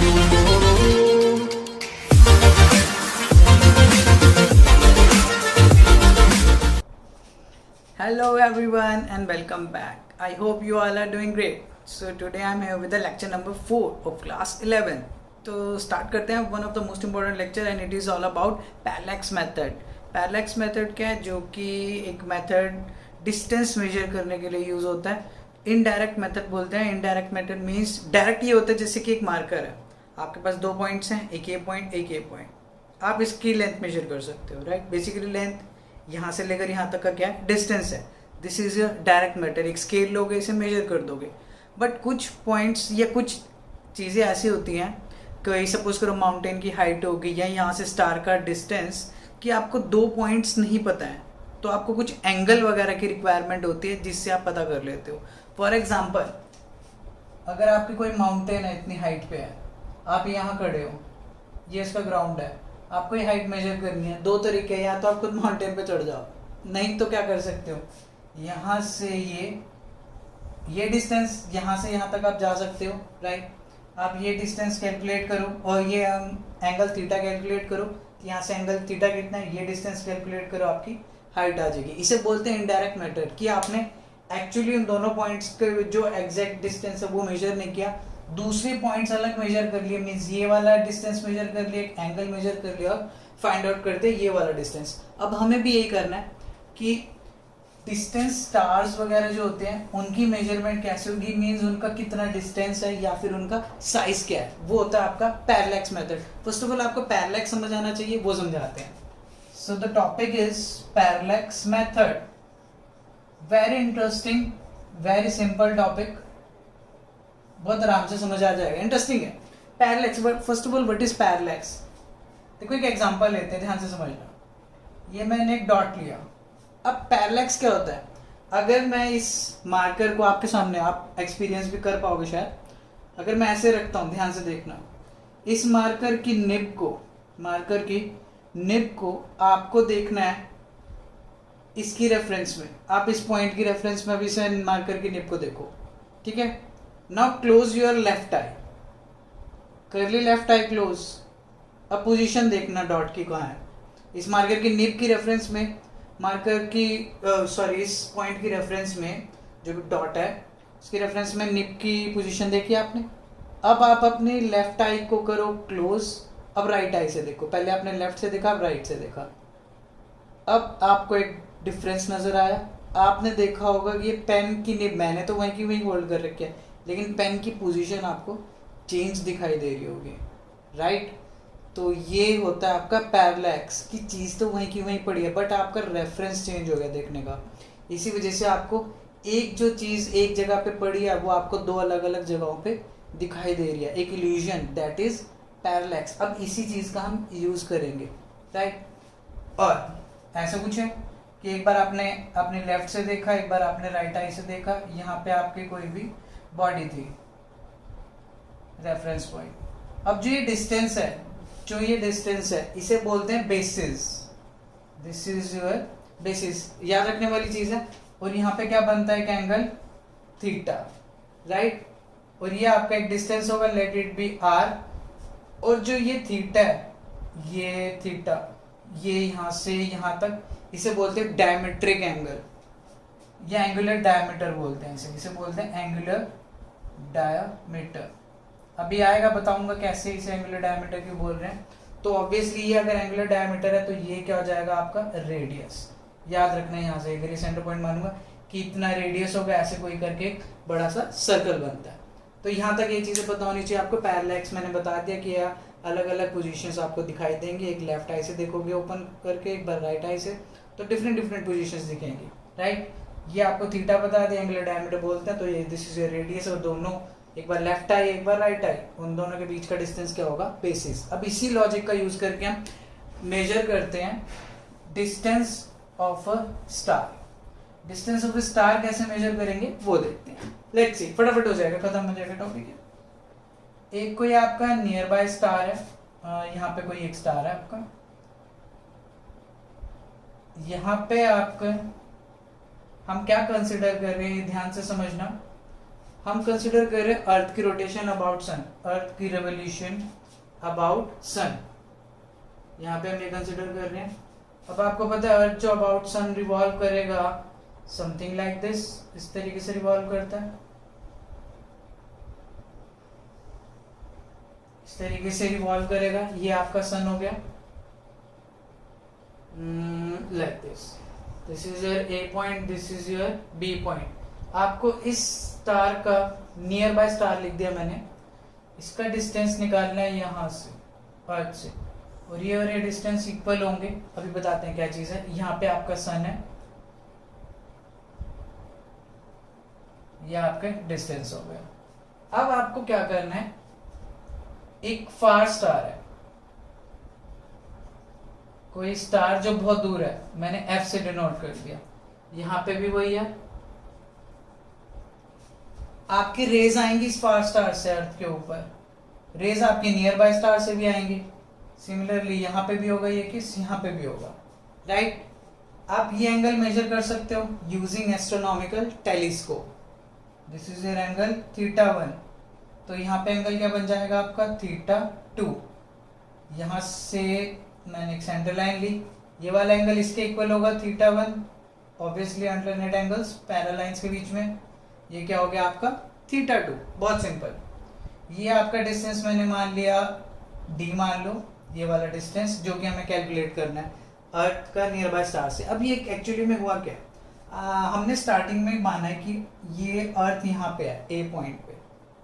Hello everyone and welcome back. I hope you all are doing great. So today I am here with the lecture number 4 of class 11. तो start करते हैं one of the most important lecture and it is all about parallax method. Parallax method क्या है? जो कि एक method distance measure करने के लिए use होता है. Indirect method बोलते हैं. Indirect method means direct ये होता है जैसे कि एक marker है. आपके पास दो points हैं, एक A point, एक A point. आप इसकी length measure कर सकते हो, right? Basically length यहाँ से लेकर यहाँ तक का क्या है, डिस्टेंस है. This is a direct matter. एक स्केल लोगे, इसे मेजर कर दोगे. बट कुछ पॉइंट्स या कुछ चीज़ें ऐसी होती हैं, कोई सपोज करो माउंटेन की हाइट होगी या यहाँ से स्टार का डिस्टेंस, कि आपको दो पॉइंट्स नहीं पता है, तो आपको कुछ एंगल वगैरह की रिक्वायरमेंट होती है जिससे आप पता कर लेते हो. फॉर एग्जाम्पल, अगर आपकी कोई माउंटेन है, इतनी हाइट पे है, आप यहाँ खड़े हो, ये इसका ग्राउंड है, आपको ये हाइट मेजर करनी है. दो तरीके हैं, या तो आप खुद माउंटेन पे चढ़ जाओ, नहीं तो क्या कर सकते हो, यहाँ से ये डिस्टेंस यहाँ से यहाँ तक आप जा सकते हो, राइट. आप ये डिस्टेंस कैलकुलेट करो और ये एंगल थीटा कैलकुलेट करो. यहाँ से एंगल थीटा कितना है, ये डिस्टेंस कैलकुलेट करो, आपकी हाइट आ जाएगी. इसे बोलते हैं इनडायरेक्ट मेथड, कि आपने एक्चुअली उन दोनों पॉइंट्स के जो एग्जैक्ट डिस्टेंस है वो मेजर नहीं किया, दूसरे पॉइंट्स अलग मेजर कर लिए. मीन्स ये वाला डिस्टेंस मेजर कर लिया, एक एंगल मेजर कर लिया और फाइंड आउट कर दिया ये वाला डिस्टेंस. अब हमें भी यही करना है कि डिस्टेंस स्टार्स वगैरह जो होते हैं उनकी मेजरमेंट कैसे होगी, मीन्स उनका कितना डिस्टेंस है या फिर उनका साइज क्या है, वो होता है आपका parallax method. First of all आपको पैरेलैक्स समझ आना चाहिए, वो समझाते हैं. So the topic is parallax method. Very interesting, very simple topic, बहुत आराम से समझ आ जाएगा. इंटरेस्टिंग है. Parallax, first of all what is parallax. देखो एक एग्जांपल लेते हैं, ध्यान से समझना. ये मैंने एक डॉट लिया. अब पैरेलैक्स क्या होता है, अगर मैं इस मार्कर को आपके सामने, आप एक्सपीरियंस भी कर पाओगे शायद, अगर मैं ऐसे रखता हूँ, ध्यान से देखना, इस मार्कर की निब को आपको देखना है इसकी रेफरेंस में. आप इस पॉइंट की रेफरेंस में अभी से मार्कर की निब को देखो, ठीक है. नाउ क्लोज योर लेफ्ट आई, करली लेफ्ट आई क्लोज. अब पोजीशन देखना डॉट की कहाँ है. इस मार्कर की निब की रेफरेंस में, इस पॉइंट की रेफरेंस में जो डॉट है उसकी रेफरेंस में निब की पोजीशन देखी आपने. अब आप अपनी लेफ्ट आई को करो क्लोज. अब राइट आई से देखो. पहले आपने लेफ्ट से देखा, अब राइट से देखा. अब आपको एक डिफरेंस नजर आया. आपने देखा होगा कि ये पेन की निब, मैंने तो वहीं की वहीं होल्ड कर रखी है, लेकिन पेन की पोजीशन आपको चेंज दिखाई दे रही होगी, राइट. तो ये होता है आपका पैरेलैक्स, की चीज़ तो वहीं की वहीं पड़ी है बट आपका रेफरेंस चेंज हो गया देखने का. इसी वजह से आपको एक जो चीज़ एक जगह पे पड़ी है वो आपको दो अलग अलग जगहों पे दिखाई दे रही है. एक इल्यूजन, दैट इज पैरेलैक्स. अब इसी चीज़ का हम यूज़ करेंगे, राइट. और ऐसा कुछ है कि एक बार आपने अपने लेफ्ट से देखा, एक बार आपने राइट आई से देखा. यहाँ पे आपकी कोई भी बॉडी थी, रेफरेंस पॉइंट. अब जो ये डिस्टेंस है इसे बोलते हैं basis. This is your basis, याद रखने वाली चीज है. और यहाँ पे क्या बनता है, एक एंगल थीटा, राइट. और ये आपका एक डिस्टेंस होगा, लेट इट बी आर. और जो ये थीटा है, ये यहाँ से यहाँ तक, इसे बोलते हैं डायमेट्रिक एंगल या एंगुलर डायमीटर बोलते हैं इसे बोलते हैं एंगुलर डायमीटर. अभी आएगा, बताऊंगा कैसे इसे एंगुलर डायमीटर क्यों बोल रहे हैं. तो ऑब्वियसली ये अगर एंगुलर डायमीटर है तो ये क्या हो जाएगा आपका रेडियस. याद रखना है यहाँ से, अगर ये सेंटर पॉइंट मानूंगा कि इतना रेडियस होगा, ऐसे कोई करके एक बड़ा सा सर्कल बनता है. तो यहाँ तक ये चीज़ें पता होनी चाहिए आपको. पैरेलैक्स मैंने बता दिया कि अलग अलग पोजीशंस आपको दिखाई देंगी. एक लेफ्ट आई से देखोगे ओपन करके, एक बार राइट आई से, तो डिफरेंट पोजीशंस दिखेंगी, राइट. ये आपको थीटा बता दिया, एंगुलर डायमीटर बोलते हैं. तो ये दिस इज योर रेडियस. और दोनों, एक बार लेफ्ट आई एक बार राइट आई, उन दोनों के बीच का डिस्टेंस क्या होगा, बेसिस. अब इसी लॉजिक का यूज करके हम मेजर करते हैं distance of a star. Distance of a star कैसे मेजर करेंगे वो देखते हैं. लेट्स सी, फटाफट हो जाएगा, खत्म हो जाएगा टॉपिक. एक कोई आपका नियर बाय स्टार है, यहाँ पे कोई एक स्टार है आपका, यहाँ पे आपका हम क्या कंसिडर कर रहे हैं ध्यान से समझना. हम कंसिडर कर रहे हैं अर्थ की रोटेशन अबाउट सन, अर्थ की रेवोल्यूशन अबाउट सन, यहाँ पे हम ये कंसिडर कर रहे हैं। अब आपको पता है अर्थ जो अबाउट सन रिवॉल्व करेगा समथिंग लाइक दिस, इस तरीके से रिवॉल्व करता है, इस तरीके से रिवॉल्व करेगा। ये आपका सन हो गया like this is your A point, this is your B point. आपको इस स्टार का नियर बाय स्टार लिख दिया मैंने, इसका डिस्टेंस निकालना है यहाँ से अर्थ से, और ये डिस्टेंस इक्वल होंगे। अभी बताते हैं क्या चीज है। यहाँ पे आपका सन है, ये आपका डिस्टेंस हो गया। अब आपको क्या करना है, एक फार स्टार है, कोई स्टार जो बहुत दूर है, मैंने एफ से डिनोट कर दिया। यहां पे भी वही है, आपकी रेज आएंगी इस फार स्टार से अर्थ के ऊपर, रेज आपके नियर बाय स्टार से भी आएंगी। सिमिलरली यहां पे भी होगा ये केस, यहां पे भी होगा, राइट। आप ये एंगल मेजर कर सकते हो using astronomical telescope. This is your angle θ1, तो यहाँ पे एंगल क्या बन जाएगा आपका θ2। यहाँ से मैंने एक सेंटर लाइन ली, ये वाला एंगल इसके इक्वल होगा θ1, obviously alternate angles parallel lines के बीच में, ये क्या हो गया आपका θ2। बहुत सिंपल। ये आपका डिस्टेंस मैंने मान लिया d मान लो, ये वाला डिस्टेंस जो कि हमें कैलकुलेट करना है अर्थ का नियर बाय स्टार से। अब ये एक्चुअली में हुआ क्या, हमने स्टार्टिंग में माना है कि ये अर्थ यहाँ पे है ए पॉइंट पे,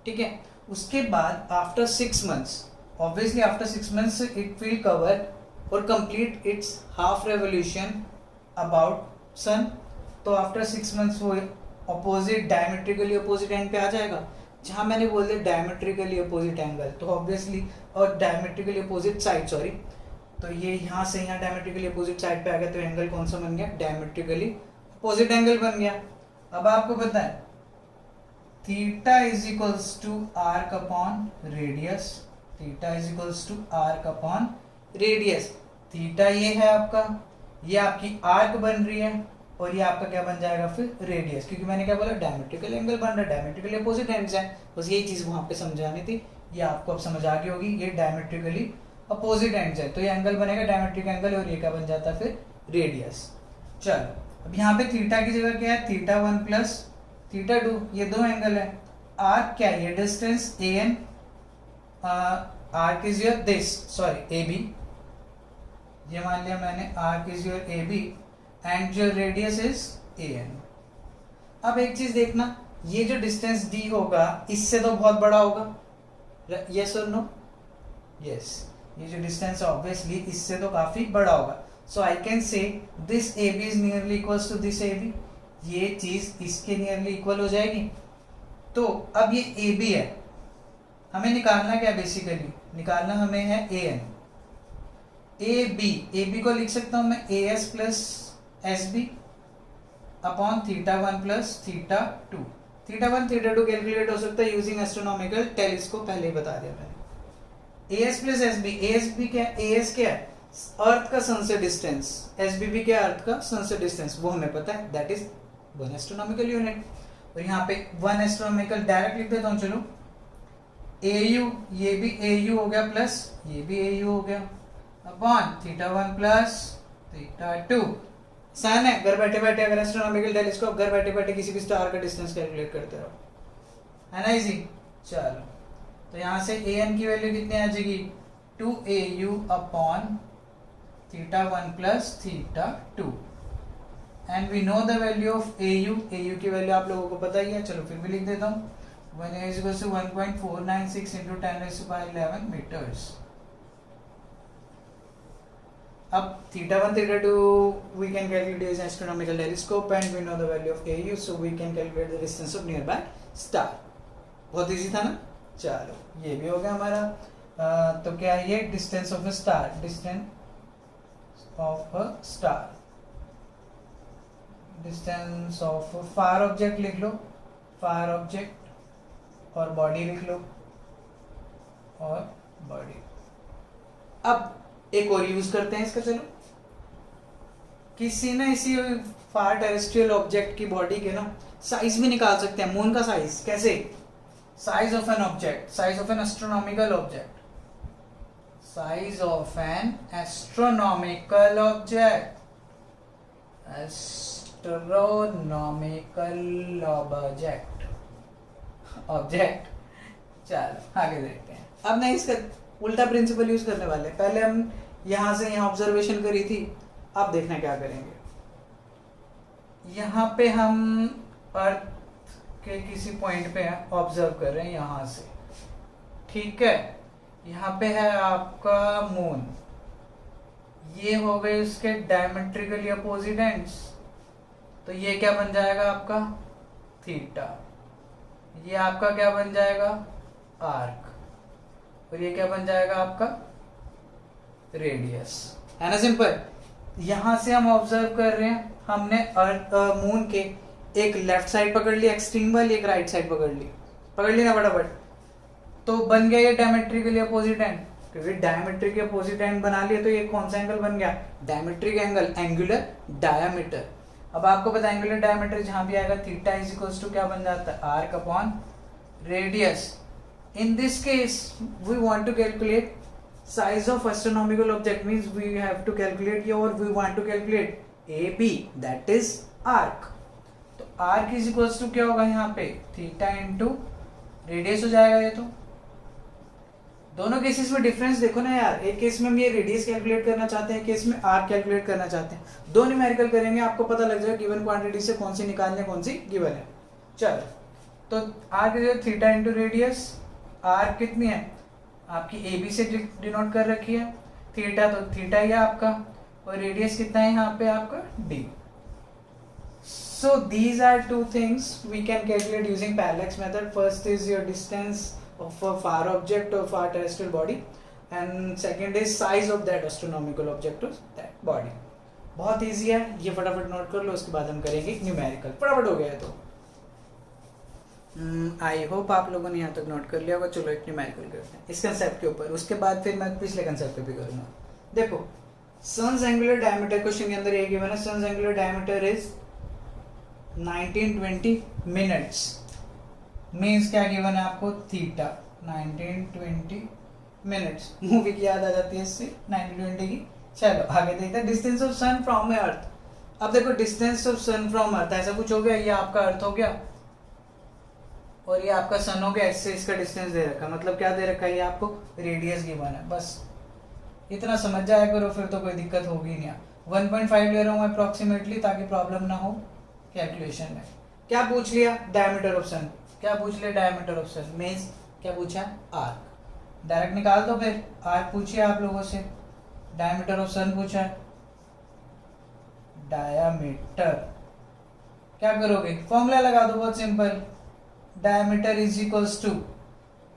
ठीक है। उसके बाद after 6 months, obviously after 6 months it will cover और complete its half revolution about sun. तो आफ्टर 6 मंथ्स वो अपोजिट डायमेट्रिकली अपोजिट एंड पे आ जाएगा। जहां मैंने बोल दिया डायमेट्रिकली अपोजिट एंगल, तो ऑब्वियसली और डायमेट्रिकली अपोजिट साइड, सॉरी, तो ये यहाँ से यहाँ डायमेट्रिकली अपोजिट साइड पे आ गया, तो एंगल कौन सा बन गया, डायमेट्रिकली अपोजिट एंगल बन गया। अब आपको पता है theta is equals to arc upon radius, theta is equals to arc upon radius. Theta ये है आपका, ये आपकी आर्क बन रही है, और ये आपका क्या बन जाएगा फिर रेडियस, क्योंकि मैंने क्या बोला डायमेट्रिकल एंगल बन रहा है, डायमेट्रिकली अपोजिट एंड्स है। बस यही चीज वहां पे समझानी थी, ये आपको अब समझ आ गई होगी। ये डायमेट्रिकली अपोजिट एंड्स है, तो ये एंगल बनेगा डायमेट्रिक एंगल, और ये क्या बन जाता है फिर रेडियस। चलो अब यहाँ पे थीटा की जगह क्या है, θ1 प्लस θ2, ये दो एंगल है। आर्क क्या है, ये distance an, arc is your this, sorry AB, ये मान लिया मैंने, arc is your AB and your radius is an। अब एक चीज देखना, ये जो डिस्टेंस d होगा इससे तो बहुत बड़ा होगा, यस और नो, यस, ये जो डिस्टेंस है ऑब्वियसली इससे तो काफी बड़ा होगा। So I can say this AB is nearly equals to this AB, ये चीज इसके नियरली इक्वल हो जाएगी। तो अब ये AB है, हमें निकालना क्या, बेसिकली निकालना हमें है AN। AB को लिख सकता हूं मैं AS plus SB upon θ1 plus θ2। θ1 θ2 calculate हो सकता है यूजिंग एस्ट्रोनॉमिकल टेलीस्कोप, पहले ही बता दिया मैंने। AS प्लस SB, ASB क्या है, AS क्या है अर्थ का सन से डिस्टेंस, SB भी क्या है अर्थ का सन से डिस्टेंस, वो हमें पता है, दैट इज 1 एस्ट्रोनॉमिकल यूनिट। और यहाँ पे 1 एस्ट्रोनॉमिकल डायरेक्ट लिख देता हूँ, चलो AU, ये भी AU हो गया प्लस ये भी AU हो गया अपॉन θ1 प्लस θ2। सन है, घर बैठे बैठे अगर एस्ट्रोनॉमिकल टेलीस्कोप, घर बैठे बैठे किसी भी स्टार का डिस्टेंस कैलकुलेट करते रहो, है ना इजी। चलो तो यहाँ से AN की वैल्यू कितनी आ जाएगी, 2AU upon θ1 plus θ2, and we know the value of AU की वैल्यू आप लोगों को पता ही है, चलो फिर भी लिख देता हूँ, 1.496 into 10⁻11 मीटर्स। अब θ1 θ2 we can calculate using astronomical telescope and we know the value of AU, so we can calculate the distance of nearby star। बहुत इजी था ना। चलो ये भी हो गया हमारा। तो क्या है ये, distance of a star, distance of a star, distance of far object लिख लो, फार ऑब्जेक्ट, और बॉडी लिख लो, और बॉडी। अब एक और यूज करते हैं इसका, चलो किसी ना इसी फार टेरेस्ट्रियल ऑब्जेक्ट की बॉडी के ना साइज भी निकाल सकते हैं। मून का साइज कैसे? Size of an object, size of N astronomical object, size of N astronomical object, astronomical object. चलो आगे देखते हैं। अब नहीं, इसका उल्टा प्रिंसिपल यूज करने वाले। पहले हम यहां से यहां ऑब्जर्वेशन करी थी, अब देखना क्या करेंगे। यहाँ पे हम अर्थ के किसी पॉइंट पे ऑब्जर्व कर रहे हैं यहां से, ठीक है। यहाँ पे है आपका मून, ये हो गए उसके डायमेट्रिकली अपोजिट एंड्स, तो ये क्या बन जाएगा आपका थीटा, ये आपका क्या बन जाएगा आर्क, और ये क्या बन जाएगा आपका रेडियस, है ना सिंपल। यहां से हम ऑब्जर्व कर रहे हैं, हमने अर्थ मून के एक लेफ्ट साइड पकड़ ली एक्सट्रीम वाली, एक राइट साइड पकड़ ली ना फटाफट, तो बन गया ये डायमेट्रिकली अपोजिट एंड। क्योंकि डायमेट्रिक अपोजिट एंड बना लिया तो ये कौन सा एंगल बन गया? Diametric angle, angular diameter. अब आपको पता है एंगुलर डायमीटर जहां भी आएगा थीटा इज इक्वल्स टू क्या बन जाता है arc upon radius. In this case, we want to calculate size of astronomical object, means we have to calculate or we want to calculate AB, that is arc. तो arc is equals to क्या होगा यहाँ पे theta into radius हो जाएगा। ये तो दोनों केसेस में डिफरेंस देखो ना यार, एक केस में हम ये रेडियस कैलकुलेट करना चाहते हैं, केस में आर्क कैलकुलेट करना चाहते हैं। दो न्यूमेरिकल करेंगे, आपको पता लग जाएगा गिवन क्वांटिटी से कौन सी निकालनी है कौन सी गिवन है। चलो, तो arc theta into radius, arc कितनी है आपकी ए बी से डिनोट कर रखी है, थीटा तो थीटा ही है आपका, और रेडियस कितना है यहाँ पे आपका D. So these are two things we can calculate using parallax method. First is your distance of a far object और far terrestrial body, and second is size of that astronomical object of that body. बहुत easy है, ये फटाफट note कर लो, उसके बाद हम करेंगे न्यूमेरिकल। फटाफट हो गया है तो आई होप आप लोगों ने यहाँ तक नोट कर लिया होगा। चलो एक न्यूमेरिकल करते हैं इस कंसेप्ट के ऊपर, उसके बाद फिर मैं पिछले कंसेप्ट पे भी करूँगा। देखो, सन्स एंगुलर डायमीटर क्वेश्चन के अंदर ये गिवन है, sun's angular diameter is 1920 minutes, means क्या गिवन है आपको थीटा 1920 मिनट्स। मूवी की याद आ जाती है इससे 1920 की। चलो आगे देखते हैं, डिस्टेंस ऑफ सन फ्रॉम अर्थ। अब देखो डिस्टेंस ऑफ सन फ्रॉम अर्थ ऐसा कुछ हो गया, ये आपका अर्थ हो गया और ये आपका सन हो गया, इससे इसका डिस्टेंस दे रखा, मतलब क्या दे रखा है, ये आपको रेडियस गिवन है। बस इतना समझ जाया करो, फिर तो कोई दिक्कत होगी नहीं। 1.5 ले रहा हूँ अप्रोक्सीमेटली, ताकि प्रॉब्लम ना हो कैलकुलेशन में। क्या पूछ लिया? डायमीटर ऑफ सन। क्या पूछ लिया? डायमीटर ऑफ सन मीन्स क्या पूछा? आर्क। डायरेक्ट निकाल दो फिर, आर्क पूछिए आप लोगों से, डायमीटर ऑफ सन पूछा है, डायमीटर। क्या करोगे? फॉर्मूला लगा दो, बहुत simple, diameter is equals to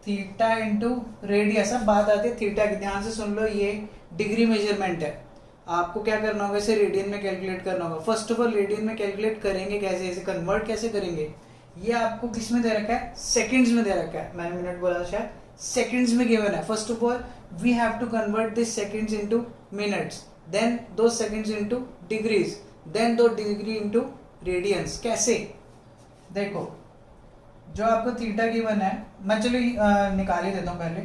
theta into radius. अब बात आती है थीटा की, ध्यान से सुन लो, ये डिग्री मेजरमेंट है। आपको क्या करना होगा, इसे रेडियन में कैलकुलेट करना होगा। फर्स्ट ऑफ ऑल रेडियन में कैलकुलेट करेंगे कैसे, इसे कन्वर्ट कैसे करेंगे, ये आपको किस में दे रखा है? सेकंड्स में दे रखा है। मैंने मिनट बोला शायद, सेकंड्स में गिवन है। First of all we have to convert this seconds into minutes, then दो सेकंड्स इनटू डिग्रीज, देन दो डिग्री इनटू रेडियंस। कैसे? देखो, जो आपको थीटा गिवन है, मैं चलो निकाल ही देता हूं पहले।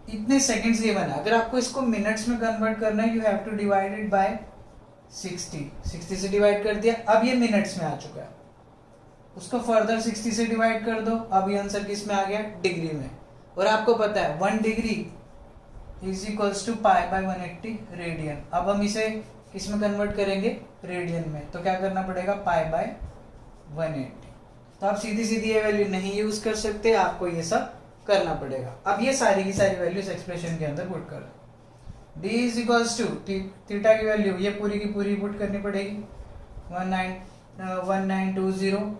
इतने सेकंड्स गिवन है, अगर आपको इसको मिनट्स में कन्वर्ट करना है, you have to divide it by 60 से डिवाइड कर दिया, अब ये मिनट्स में आ चुका है। उसको फर्दर 60 से डिवाइड कर दो, अब ये आंसर किस में आ गया? डिग्री में। और आपको पता है 1 degree is equals to pi by 180 radian. अब हम इसे किस में कन्वर्ट करेंगे? रेडियन में। तो क्या करना पड़ेगा? पाई बाय 180। तो आप सीधी सीधी ये वैल्यू नहीं यूज कर सकते, आपको ये सब करना पड़ेगा। अब ये सारी की सारी वैल्यूज एक्सप्रेशन के अंदर पुट कर दो। d is equals to theta की वैल्यू ये पूरी की पूरी पुट करनी पड़ेगी, 1920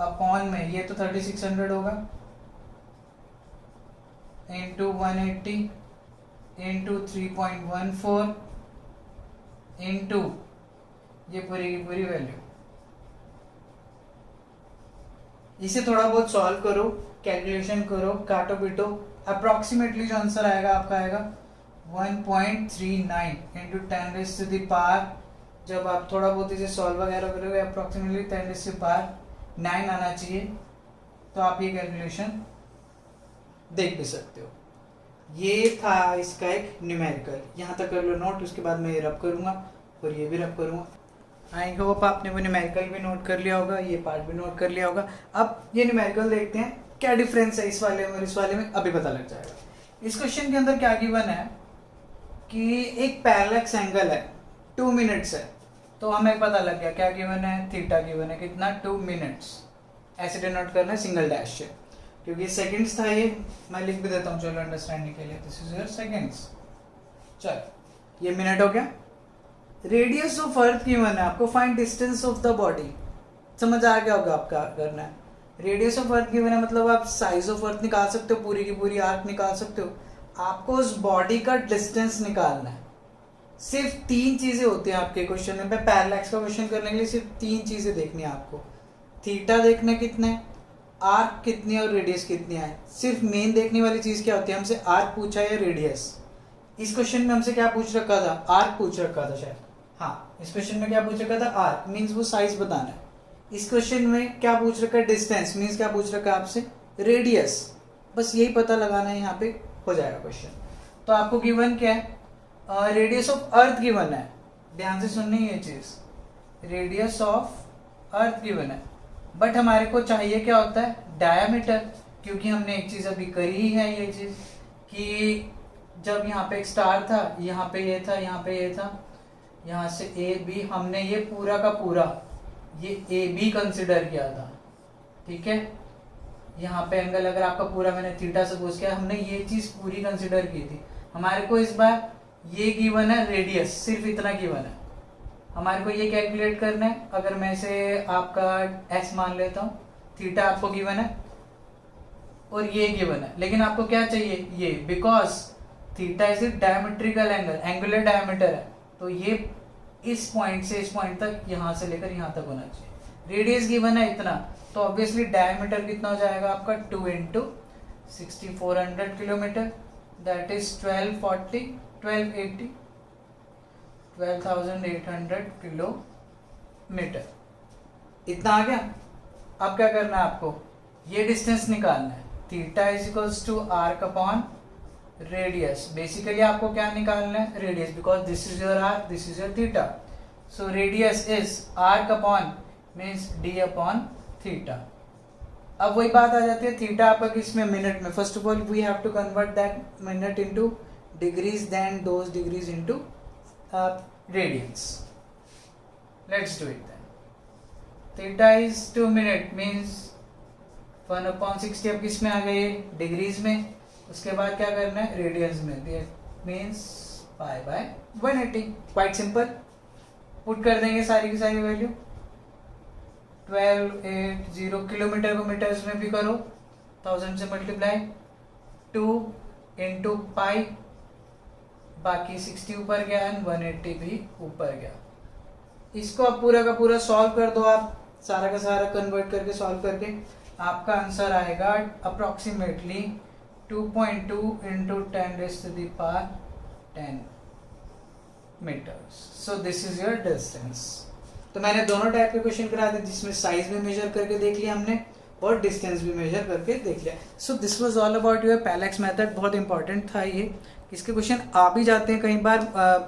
अपॉन में ये तो 3600 होगा, इंटू 180 इंटू 3.14 इंटू ये पूरी की पूरी वैल्यू। इसे थोड़ा बहुत सॉल्व करो, कैलकुलेशन करो, काटो पीटो, अप्रोक्सीमेटली जो आंसर आएगा आपका आएगा 1.39 into 10 raise to the power, जब आप थोड़ा बहुत इसे सॉल्व वगैरह करोगे अप्रॉक्सीमेटली 10 रेज़ टू पावर 9 आना चाहिए। तो आप ये कैलकुलेशन देख भी सकते हो। ये था इसका एक न्यूमेरिकल, यहाँ तक कर लो नोट, उसके बाद मैं ये रब करूँगा और ये भी रब करूँगा। आई होप आपने वो न्यूमेरिकल भी नोट कर लिया होगा, ये पार्ट भी नोट कर लिया होगा। अब ये न्यूमेरिकल देखते हैं क्या डिफरेंस है इस वाले में और इस वाले में, अभी पता लग जाएगा। इस क्वेश्चन के अंदर क्या गिवन है कि एक पैरेलक्स एंगल है 2 मिनट्स है, तो हमें पता लग गया क्या गिवन है, थीटा गिवन है कितना 2 मिनट्स। ऐसे डिनोट करना है सिंगल डैश से, क्योंकि सेकंड्स था ये, मैं लिख भी देता हूँ चलो अंडरस्टैंडिंग के लिए। This is your seconds. चलो ये मिनट हो गया। रेडियस ऑफ अर्थ गिवन है आपको, find distance of the body. समझ आ गया होगा आपका करना है। रेडियस ऑफ अर्थ गिवन है मतलब आप साइज ऑफ अर्थ निकाल सकते हो, पूरी की पूरी आर्क निकाल सकते हो। आपको उस बॉडी का डिस्टेंस निकालना है। सिर्फ 3 चीजें होती हैं आपके क्वेश्चन में। पैरेलैक्स का क्वेश्चन करने के लिए सिर्फ 3 चीजें देखनी है आपको। थीटा देखना कितना है, आर्क कितनी है और रेडियस कितनी है। सिर्फ मेन देखने वाली चीज क्या होती है, हमसे आर्क पूछा है या रेडियस। इस क्वेश्चन में हमसे क्या पूछ रखा था, आर्क पूछ रखा था शायद। हाँ, इस क्वेश्चन में क्या पूछ रखा था, आर्क मीन्स वो साइज बताना है। इस क्वेश्चन में क्या पूछ रखा है, डिस्टेंस मीन्स क्या पूछ रखा है आपसे, रेडियस। बस यही पता लगाना है, यहाँ पे हो जाएगा क्वेश्चन। तो आपको गिवन क्या है, रेडियस ऑफ अर्थ गिवन है। ध्यान से सुननी ये चीज, रेडियस ऑफ अर्थ गिवन है, बट हमारे को चाहिए क्या होता है, डायामीटर। क्योंकि हमने एक चीज अभी करी ही है, ये चीज कि जब यहाँ पे एक स्टार था, यहाँ पे ये था, यहाँ पे ये था, यहाँ से ए बी, हमने ये पूरा का पूरा ये ए बी कंसिडर किया था। ठीक है, यहाँ पे एंगल अगर आपका पूरा मैंने थीटा सपोज किया, हमने ये चीज पूरी कंसिडर की थी। हमारे को इस बार ये गिवन है रेडियस, सिर्फ इतना गिवन है। हमारे को ये कैलकुलेट करना है। अगर मैं से आपका एस मान लेता हूँ, थीटा आपको गिवन है और ये गिवन है, लेकिन आपको क्या चाहिए ये, because theta is a diametrical angle, angular diameter है, तो ये इस पॉइंट से इस पॉइंट तक, यहाँ से लेकर यहाँ तक होना चाहिए। रेडियस गिवन है इतना, तो ऑब्वियसली डायमीटर कितना हो जाएगा आपका 2 into 6400 kilometre, that is 1280 12,800 kilometre. इतना आ गया। अब क्या करना है आपको, ये डिस्टेंस निकालना है। Theta is equals to arc upon radius. Basically आपको क्या निकालना है, radius, because this is your arc, this is your theta. So radius is arc upon means D upon theta. अब वही बात आ जाती है, थीटा आपका किसमें, मिनट में। First of all we have to convert that minute into degrees, then those degrees into radians. Let's do it then. Theta is 2 minute means 1/60। अब किस में आ गए, डिग्रीज में। उसके बाद क्या करना है, रेडियंस में, means pi by 180। Quite simple, put कर देंगे सारी की सारी वैल्यू। 1280 किलोमीटर को मीटर्स में भी करो, 1000 से मल्टीप्लाई, 2 इंटू पाई, बाकी 60 ऊपर गया एंड 180 भी ऊपर गया। इसको अब पूरा का पूरा सॉल्व कर दो आप, सारा का सारा कन्वर्ट करके सॉल्व करके आपका आंसर आएगा approximately 2.2 into 10 raise to the power 10 meters. So this is your distance. तो मैंने दोनों टाइप के क्वेश्चन करा दिए, जिसमें साइज भी मेजर करके देख लिया हमने और डिस्टेंस भी मेजर करके देख लिया। So this was all about your parallax method. बहुत इंपॉर्टेंट था ये, इसके क्वेश्चन आ भी जाते हैं कई बार,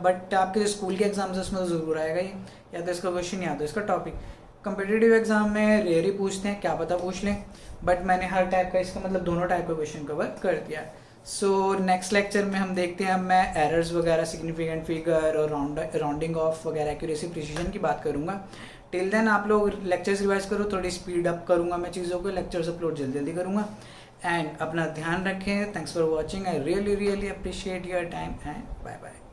बट आपके जो स्कूल के एग्जाम्स है उसमें ज़रूर आएगा ये, या तो इसका क्वेश्चन या तो इसका टॉपिक। कम्पिटिटिव एग्जाम में रेयर ही पूछते हैं, क्या पता पूछ लें, बट मैंने हर टाइप का, इसका मतलब दोनों टाइप का क्वेश्चन कवर कर दिया। सो नेक्स्ट लेक्चर में हम देखते हैं, मैं एरर्स वगैरह, सिग्निफिकेंट फिगर और राउंडिंग ऑफ वगैरह, एक्यूरेसी, प्रिसीजन की बात करूँगा। टिल देन आप लोग लेक्चर्स रिवाइज करो, थोड़ी स्पीड अप करूँगा मैं चीज़ों को, लेक्चर्स अपलोड जल्दी जल्दी करूँगा। एंड अपना ध्यान रखें। Thanks for watching, I really appreciate your time and bye bye.